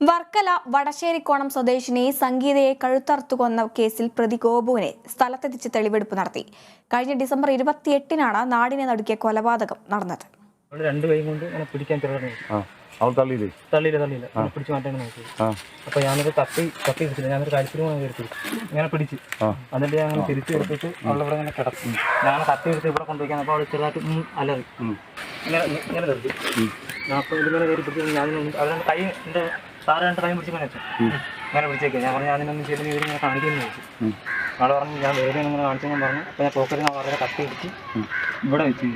വർക്കല വടശ്ശേരിക്കോണം സ്വദേശിനി സംഗീതയെ കഴുത്തറുത്തുകൊന്ന കേസിൽ പ്രതി ഗോപുവിനെ സ്ഥലത്തെത്തിച്ച് തെളിവെടുപ്പ് നടത്തി. കഴിഞ്ഞ ഡിസംബർ 28-നാണ് നാടിനെ നടുക്കിയ കൊലപാതകം നടന്നത്. രണ്ട് കൈ കൊണ്ട് പിടിക്കാൻ പിടിച്ചു മാറ്റാൻ നോക്കി. അപ്പൊ ഞാനൊരു കത്തി പിടിച്ചില്ല, ഞാനൊരു കഴുത്തിൽ ഇങ്ങനെ പിടിച്ച് എന്നിട്ട് ഞാൻ അങ്ങനെ തിരിച്ചു കൊടുത്തിട്ട് അവളിവിടെ ഇങ്ങനെ കിടക്കും. ഞാൻ കത്തി എടുത്ത് ഇവിടെ കൊണ്ടുവയ്ക്കാൻ അപ്പോൾ അവൾ ചെറുതായിട്ട് അലറി ഇങ്ങനെ നിർത്തി. ഞാൻ അപ്പോൾ ഇതിങ്ങനെ കയറി പിടിച്ചു. ഞാൻ അവരുടെ കൈ എൻ്റെ സാറ് രണ്ട് കൈ പിടിച്ച് ഇങ്ങനെ പിടിച്ചേക്കാം. ഞാൻ പറഞ്ഞു അതിനൊന്നും ചെയ്ത് ഇവരിങ്ങനെ കാണിക്കുന്നു ചോദിച്ചു. അവൾ പറഞ്ഞു ഞാൻ വേറെ ഇങ്ങനെ കാണിച്ചെന്ന് പറഞ്ഞു. അപ്പോൾ ഞാൻ പോക്കറ്റിൽ നിന്ന് വളരെ കത്തി പിടിച്ച് ഇവിടെ വെച്ച്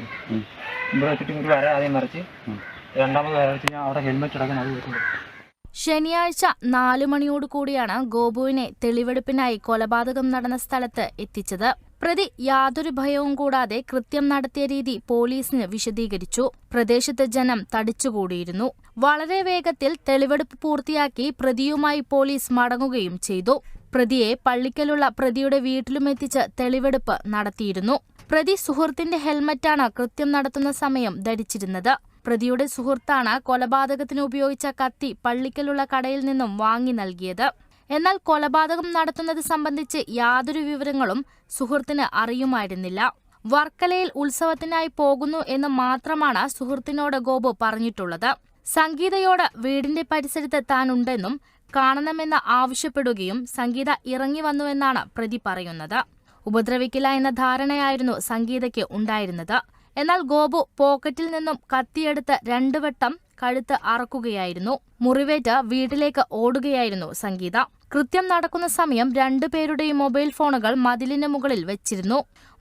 ഇവിടെ വെച്ചിട്ട് ഇങ്ങോട്ട് വരെ ആദ്യം മറിച്ച് രണ്ടാമത് വരച്ച് ഞാൻ അവിടെ ഹെൽമെറ്റ് ഇടക്കുന്നത് അത് വെച്ചിട്ടുണ്ട്. ശനിയാഴ്ച 4 മണിയോട് കൂടിയാണ് ഗോപുവിനെ തെളിവെടുപ്പിനായി കൊലപാതകം നടന്ന സ്ഥലത്ത് എത്തിച്ചത്. പ്രതി യാതൊരു ഭയവും കൂടാതെ കൃത്യം നടത്തിയ രീതി പോലീസിന് വിശദീകരിച്ചു. പ്രദേശത്ത് ജനം തടിച്ചുകൂടിയിരുന്നു. വളരെ വേഗത്തിൽ തെളിവെടുപ്പ് പൂർത്തിയാക്കി പ്രതിയുമായി പോലീസ് മടങ്ങുകയും ചെയ്തു. പ്രതിയെ പള്ളിക്കലുള്ള പ്രതിയുടെ വീട്ടിലുമെത്തിച്ച് തെളിവെടുപ്പ് നടത്തിയിരുന്നു. പ്രതി സുഹൃത്തിന്റെ ഹെൽമറ്റാണ് കൃത്യം നടത്തുന്ന സമയം ധരിച്ചിരുന്നത്. പ്രതിയുടെ സുഹൃത്താണ് കൊലപാതകത്തിന് ഉപയോഗിച്ച കത്തി പള്ളിക്കലുള്ള കടയിൽ നിന്നും വാങ്ങി നൽകിയത്. എന്നാൽ കൊലപാതകം നടത്തുന്നത് സംബന്ധിച്ച് യാതൊരു വിവരങ്ങളും സുഹൃത്തിന് അറിയുമായിരുന്നില്ല. വർക്കലയിൽ ഉത്സവത്തിനായി പോകുന്നു എന്ന് മാത്രമാണ് സുഹൃത്തിനോട് ഗോപു പറഞ്ഞിട്ടുള്ളത്. സംഗീതയോട് വീടിന്റെ പരിസരത്ത് താനുണ്ടെന്നും കാണണമെന്ന് ആവശ്യപ്പെടുകയും സംഗീത ഇറങ്ങി വന്നുവെന്നാണ് പ്രതി പറയുന്നത്. ഉപദ്രവിക്കില്ല എന്ന ധാരണയായിരുന്നു സംഗീതയ്ക്ക് ഉണ്ടായിരുന്നത്. എന്നാൽ ഗോപു പോക്കറ്റിൽ നിന്നും കത്തിയെടുത്ത് 2 വട്ടം കഴുത്ത് അറക്കുകയായിരുന്നു. മുറിവേറ്റ് വീട്ടിലേക്ക് ഓടുകയായിരുന്നു സംഗീത. കൃത്യം നടക്കുന്ന സമയം 2 പേരുടെയും മൊബൈൽ ഫോണുകൾ മതിലിന് മുകളിൽ വെച്ചിരുന്നു.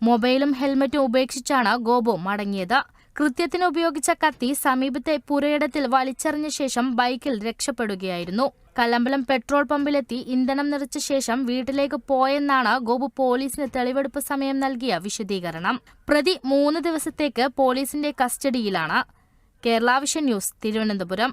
മൊബൈലും ഹെൽമറ്റും ഉപേക്ഷിച്ചാണ് ഗോപു മടങ്ങിയത്. കൃത്യത്തിന് ഉപയോഗിച്ച കത്തി സമീപത്തെ പുരയിടത്തിൽ വലിച്ചെറിഞ്ഞ ശേഷം ബൈക്കിൽ രക്ഷപ്പെടുകയായിരുന്നു. കല്ലമ്പലം പെട്രോൾ പമ്പിലെത്തി ഇന്ധനം നിറച്ച ശേഷം വീട്ടിലേക്ക് പോയെന്നാണ് ഗോപു പോലീസിന് തെളിവെടുപ്പ് സമയം നൽകിയ വിശദീകരണം. പ്രതി 3 ദിവസത്തേക്ക് പോലീസിന്റെ കസ്റ്റഡിയിലാണ്. Kerala vision news, Thiruvananthapuram.